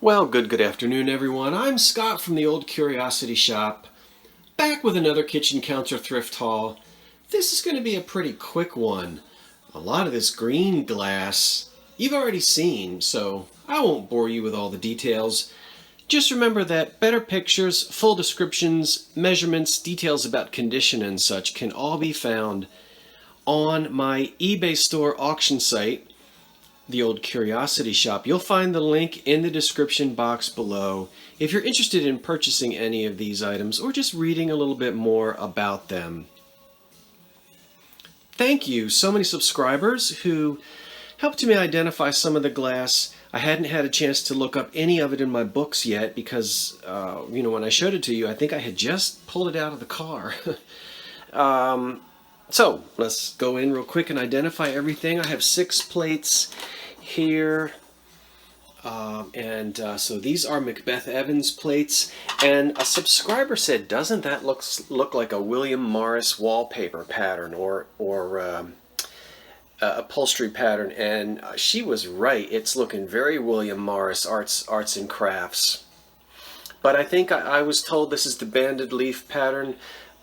Well, good afternoon, everyone. I'm Scott from the Old Curiosity Shop, back with another kitchen counter thrift haul. This is going to be a pretty quick one. A lot of this green glass you've already seen, so I won't bore you with all the details. Just remember that better pictures, full descriptions, measurements, details about condition and such can all be found on my eBay store auction site, the Old Curiosity Shop. You'll find the link in the description box below if you're interested in purchasing any of these items or just reading a little bit more about them. Thank you, so many subscribers who helped me identify some of the glass. I hadn't had a chance to look up any of it in my books yet because, when I showed it to you, I think I had just pulled it out of the car. So let's go in real quick and identify everything. I have 6 plates here, so these are Macbeth Evans plates, and a subscriber said, doesn't that look like a William Morris wallpaper pattern or upholstery pattern? And she was right. It's looking very William Morris arts and crafts. But I think I was told this is the banded leaf pattern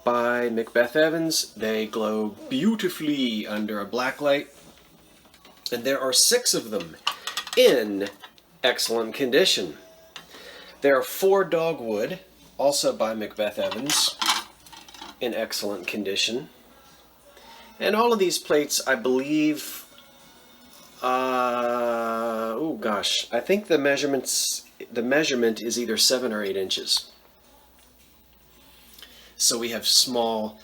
by Macbeth Evans. They glow beautifully under a black light, and there are 6 of them in excellent condition. There are 4 dogwood, also by Macbeth Evans, in excellent condition. And all of these plates, I believe, I think the measurement is either 7 or 8 inches. So we have small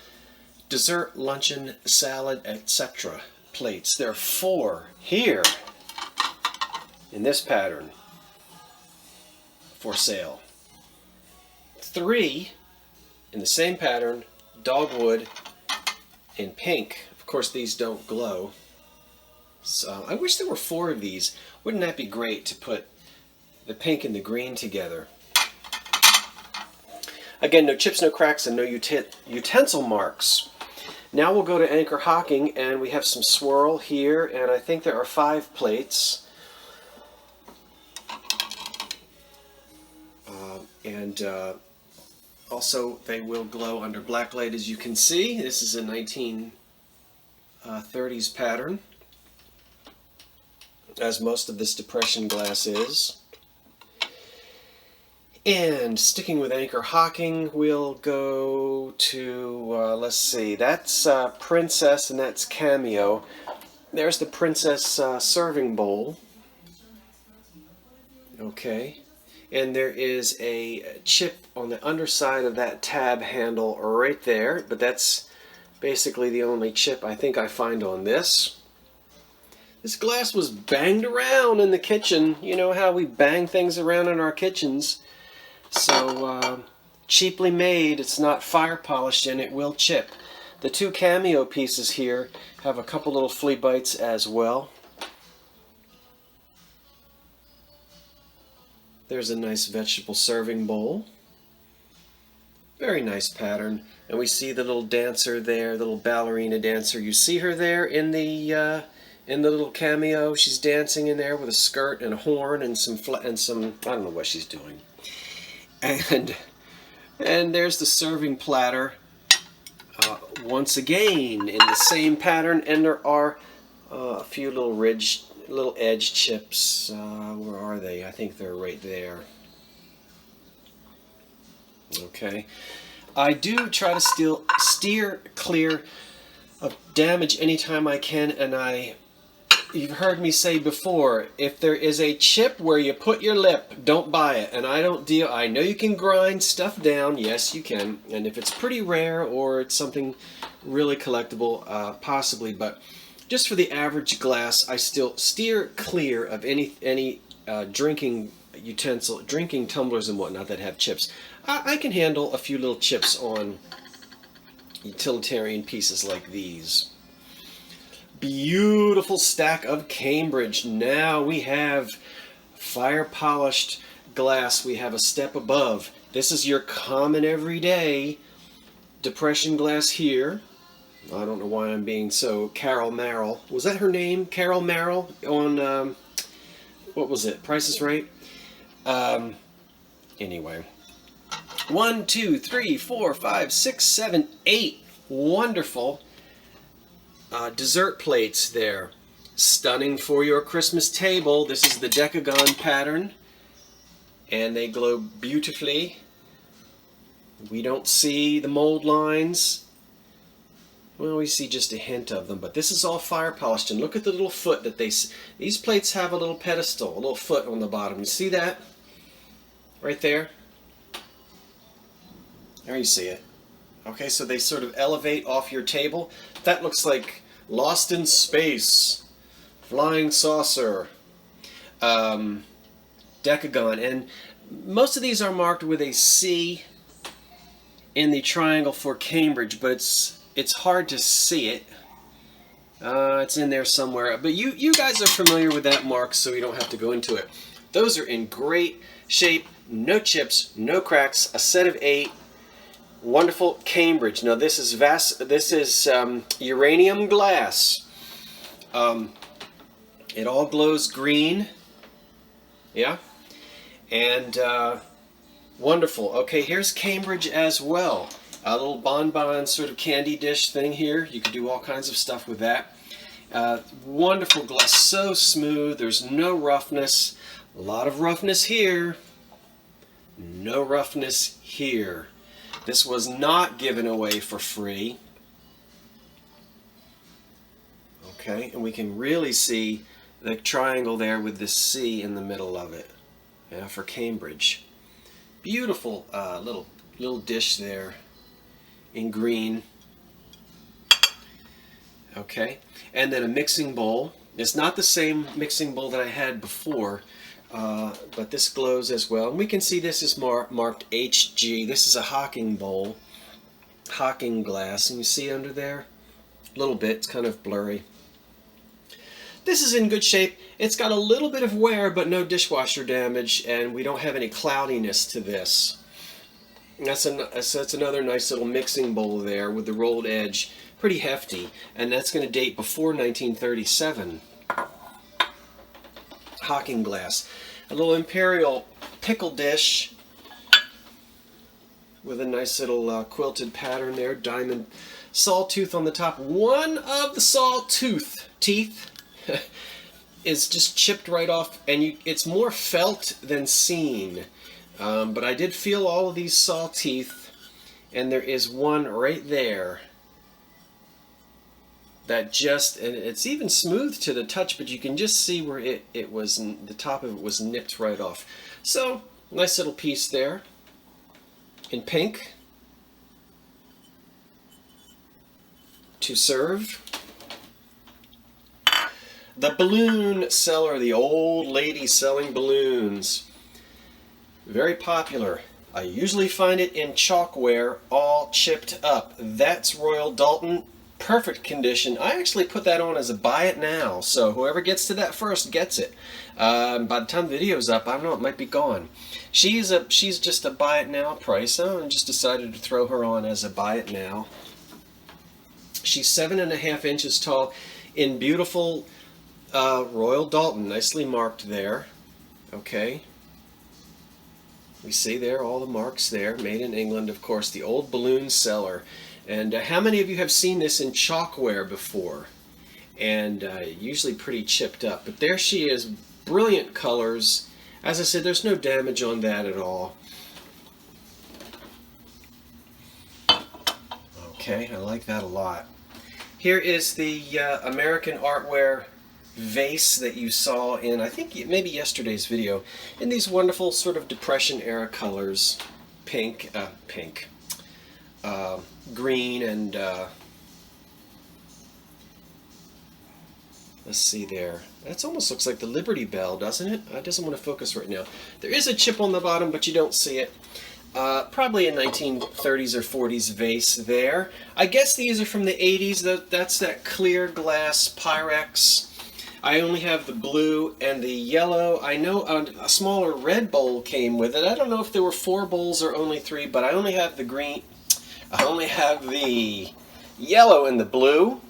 dessert, luncheon, salad, etc. plates. There are 4 here in this pattern for sale. 3 in the same pattern, dogwood in pink. Of course, these don't glow. So I wish there were 4 of these. Wouldn't that be great to put the pink and the green together? Again, no chips, no cracks, and no utensil marks. Now we'll go to Anchor Hocking, and we have some swirl here, and I think there are 5 plates. Also, they will glow under black light, as you can see. This is a 1930s pattern, as most of this depression glass is. And sticking with Anchor Hocking, we'll go to, let's see, that's Princess and that's Cameo. There's the Princess serving bowl. Okay. And there is a chip on the underside of that tab handle right there, but that's basically the only chip I think I find on this. This glass was banged around in the kitchen. You know how we bang things around in our kitchens. So, cheaply made, it's not fire polished, and it will chip. The 2 cameo pieces here have a couple little flea bites as well. There's a nice vegetable serving bowl. Very nice pattern. And we see the little dancer there, the little ballerina dancer. You see her there in the little cameo. She's dancing in there with a skirt and a horn and some I don't know what she's doing. And there's the serving platter, once again in the same pattern, and there are a few little edge chips. Where are they? I think they're right there. Okay. I do try to steer clear of damage anytime I can, and you've heard me say before, if there is a chip where you put your lip, don't buy it. And I know you can grind stuff down, yes you can, and if it's pretty rare or it's something really collectible, possibly, but just for the average glass, I still steer clear of any drinking tumblers and whatnot that have chips. I can handle a few little chips on utilitarian pieces like these. Beautiful stack of Cambridge. Now we have fire polished glass. We have a step above. This is your common everyday depression glass here. I don't know why I'm being so Carol Merrill. Was that her name? Carol Merrill on, what was it? Price is Right? Anyway, 1, 2, 3, 4, 5, 6, 7, 8 wonderful dessert plates there. Stunning for your Christmas table. This is the decagon pattern, and they glow beautifully. We don't see the mold lines. Well, we see just a hint of them, but this is all fire polished. And look at the little foot that these plates have a little pedestal, a little foot on the bottom. You see that? Right there? There you see it. Okay, so they sort of elevate off your table. That looks like Lost in Space, Flying Saucer, Decagon. And most of these are marked with a C in the triangle for Cambridge, but it's hard to see it. It's in there somewhere. But you guys are familiar with that mark, so we don't have to go into it. Those are in great shape. No chips, no cracks. A set of 8. Wonderful Cambridge. Now this is uranium glass. It all glows green. Yeah. And wonderful. Okay, here's Cambridge as well. A little bonbon sort of candy dish thing here. You could do all kinds of stuff with that. Wonderful glass, so smooth. There's no roughness. A lot of roughness here. No roughness here. This was not given away for free. Okay, and we can really see the triangle there with the C in the middle of it. Yeah, for Cambridge. Beautiful little dish there in green. Okay, and then a mixing bowl. It's not the same mixing bowl that I had before, but this glows as well. And we can see this is marked HG. This is a Hocking bowl, Hocking glass, and you see under there a little bit. It's kind of blurry. This is in good shape. It's got a little bit of wear, but no dishwasher damage, and we don't have any cloudiness to this. That's another nice little mixing bowl there with the rolled edge. Pretty hefty, and that's going to date before 1937. Hocking glass. A little Imperial pickle dish with a nice little quilted pattern there. Diamond sawtooth on the top. One of the sawtooth teeth is just chipped right off, and it's more felt than seen. But I did feel all of these saw teeth, and there is one right there that and it's even smooth to the touch, but you can just see where it was, the top of it was nipped right off. So, nice little piece there in pink to serve. The balloon seller, the old lady selling balloons. Very popular. I usually find it in chalkware, all chipped up. That's Royal Doulton. Perfect condition. I actually put that on as a buy it now, so whoever gets to that first gets it. By the time the video's up, I don't know, it might be gone. She's just a buy it now price. I just decided to throw her on as a buy it now. She's 7.5 inches tall in beautiful Royal Doulton, nicely marked there. Okay. We see there all the marks there, made in England, of course, the old balloon seller. And how many of you have seen this in chalkware before? And usually pretty chipped up. But there she is, brilliant colors. As I said, there's no damage on that at all. Okay, I like that a lot. Here is the American Artware vase that you saw in, I think, maybe yesterday's video, in these wonderful sort of Depression era colors, green, and let's see there. That almost looks like the Liberty Bell, doesn't it? It doesn't want to focus right now. There is a chip on the bottom, but you don't see it. Probably a 1930s or 40s vase there. I guess these are from the 80s. That's that clear glass Pyrex. I only have the blue and the yellow. I know a smaller red bowl came with it. I don't know if there were 4 bowls or only 3, but I only have the green. I only have the yellow and the blue.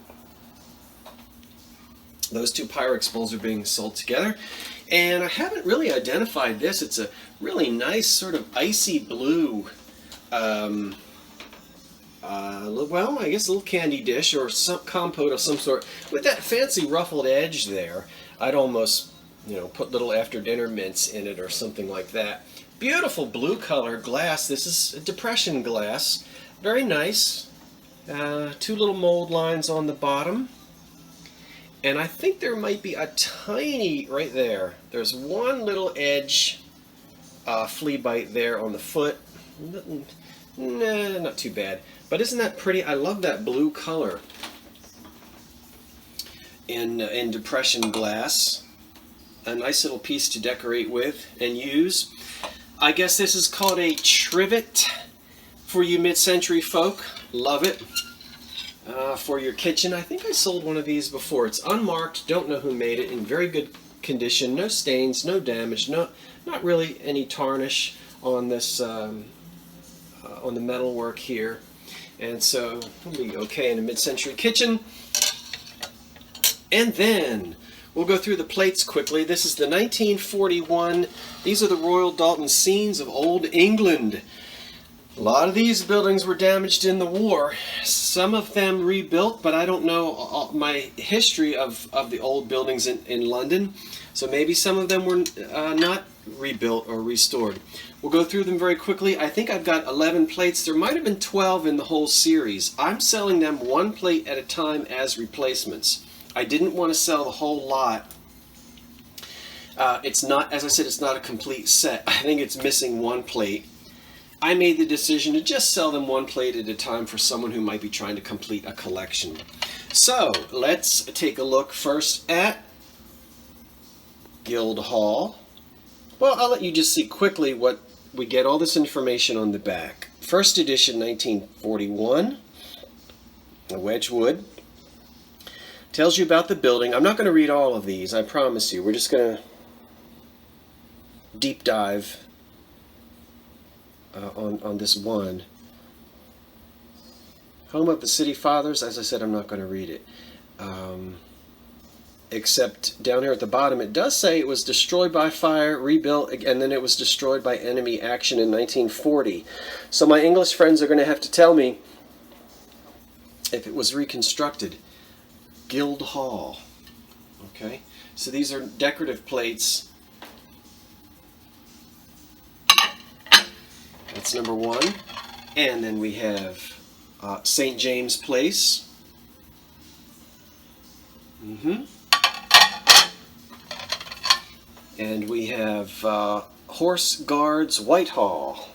Those 2 Pyrex bowls are being sold together. And I haven't really identified this. It's a really nice sort of icy blue, well, I guess a little candy dish or some compote of some sort. With that fancy ruffled edge there, I'd almost, put little after dinner mints in it or something like that. Beautiful blue color glass. This is a depression glass. Very nice. Two little mold lines on the bottom. And I think there might be a tiny, right there, there's one little edge flea bite there on the foot. Nah, not too bad. But isn't that pretty? I love that blue color in depression glass. A nice little piece to decorate with and use. I guess this is called a trivet for you mid-century folk. Love it. For your kitchen. I think I sold one of these before. It's unmarked, don't know who made it, in very good condition, no stains, no damage, not really any tarnish on this, on the metal work here. And so it'll be okay in a mid-century kitchen. And then we'll go through the plates quickly. This is the 1941. These are the Royal Doulton scenes of Old England. A lot of these buildings were damaged in the war. Some of them rebuilt, but I don't know my history of the old buildings in London. So maybe some of them were not rebuilt or restored. We'll go through them very quickly. I think I've got 11 plates. There might have been 12 in the whole series. I'm selling them one plate at a time as replacements. I didn't want to sell the whole lot. It's not, as I said, it's not a complete set. I think it's missing one plate. I made the decision to just sell them one plate at a time for someone who might be trying to complete a collection. So let's take a look first at Guildhall. Well, I'll let you just see quickly what we get. All this information on the back. First edition, 1941. Wedgwood. Tells you about the building. I'm not going to read all of these, I promise you. We're just going to deep dive on this one. Home of the City Fathers. As I said, I'm not going to read it. Except down here at the bottom it does say it was destroyed by fire, rebuilt, and then it was destroyed by enemy action in 1940. So my English friends are going to have to tell me if it was reconstructed. Guildhall. Okay, so these are decorative plates. That's number one. And then we have St. James Place. And we have Horse Guards Whitehall.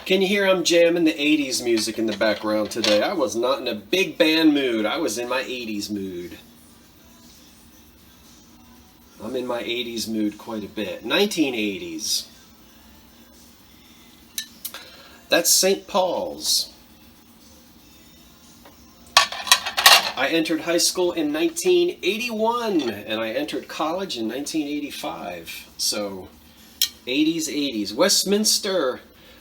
Can you hear I'm jamming the 80s music in the background today? I was not in a big band mood. I was in my 80s mood. I'm in my 80s mood quite a bit. 1980s. That's St. Paul's. I entered high school in 1981, and I entered college in 1985. So, 80s.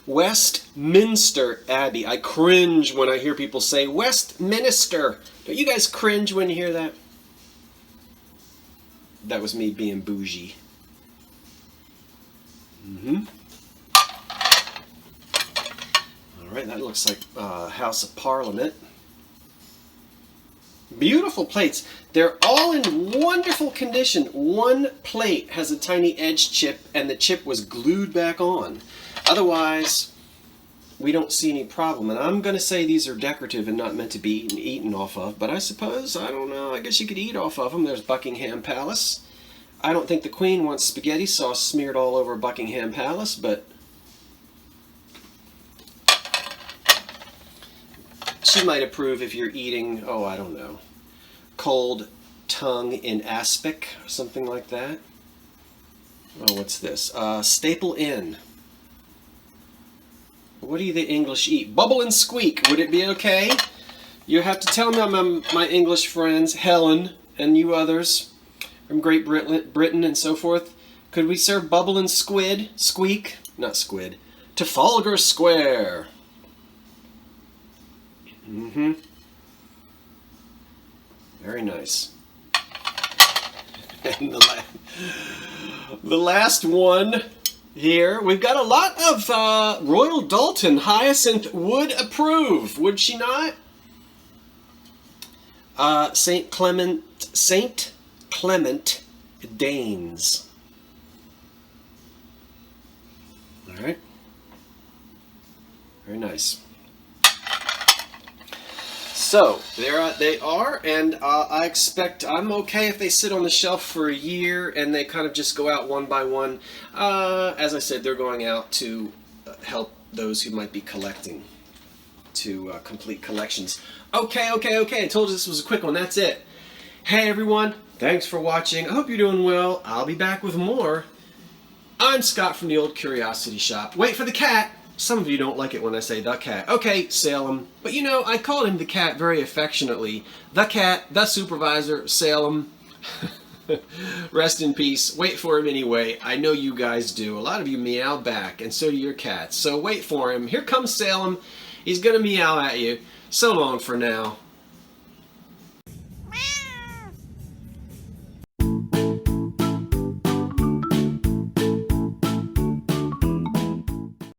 Westminster Abbey. I cringe when I hear people say Westminster. Don't you guys cringe when you hear that? That was me being bougie. Alright, that looks like House of Parliament. Beautiful plates. They're all in wonderful condition. One plate has a tiny edge chip, and the chip was glued back on. Otherwise, we don't see any problem. And I'm going to say these are decorative and not meant to be eaten off of. But I suppose, I don't know, I guess you could eat off of them. There's Buckingham Palace. I don't think the Queen wants spaghetti sauce smeared all over Buckingham Palace, but she might approve if you're eating, oh, I don't know, cold tongue in aspic, or something like that. Oh, what's this? Staple Inn. What do the English eat? Bubble and squeak. Would it be okay? You have to tell me, my English friends, Helen, and you others from Great Britain and so forth. Could we serve bubble and squeak? Not squid. Trafalgar Square. Very nice. And the last one here, we've got a lot of Royal Doulton Hyacinth would approve, would she not? Saint Clement Danes. All right. Very nice. So there they are, and I expect I'm okay if they sit on the shelf for a year and they kind of just go out one by one. As I said, they're going out to help those who might be collecting, to complete collections. Okay. I told you this was a quick one. That's it. Hey everyone, thanks for watching. I hope you're doing well. I'll be back with more. I'm Scott from the Old Curiosity Shop. Wait for the cat. Some of you don't like it when I say the cat. Okay, Salem. But you know, I call him the cat very affectionately. The cat, the supervisor, Salem. Rest in peace. Wait for him anyway. I know you guys do. A lot of you meow back, and so do your cats. So wait for him. Here comes Salem. He's gonna meow at you. So long for now.